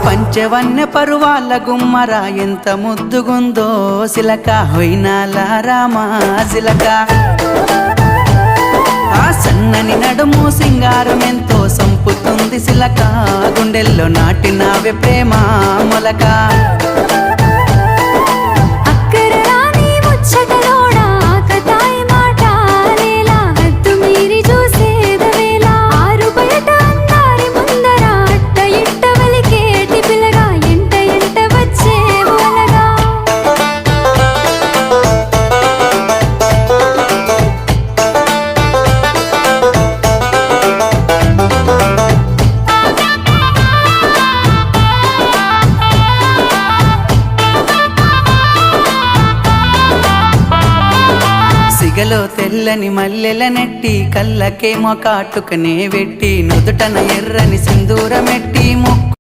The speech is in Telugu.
పంచవన్య పరువాల గుమ్మరా ఎంత ముద్దుగుందో సిలక హొయినాల రామా సిలక ఆ సన్నని నడుము సింగారం ఎంతో సంపుతుంది సిలక గుండెల్లో నాటినావే ప్రేమ మొలక సిగలో తెల్లని మల్లెల నెట్టి కళ్ళకేమో కాటుకనే వెట్టి నుదుటన ఎర్రని సింధూరమెట్టి ముక్కు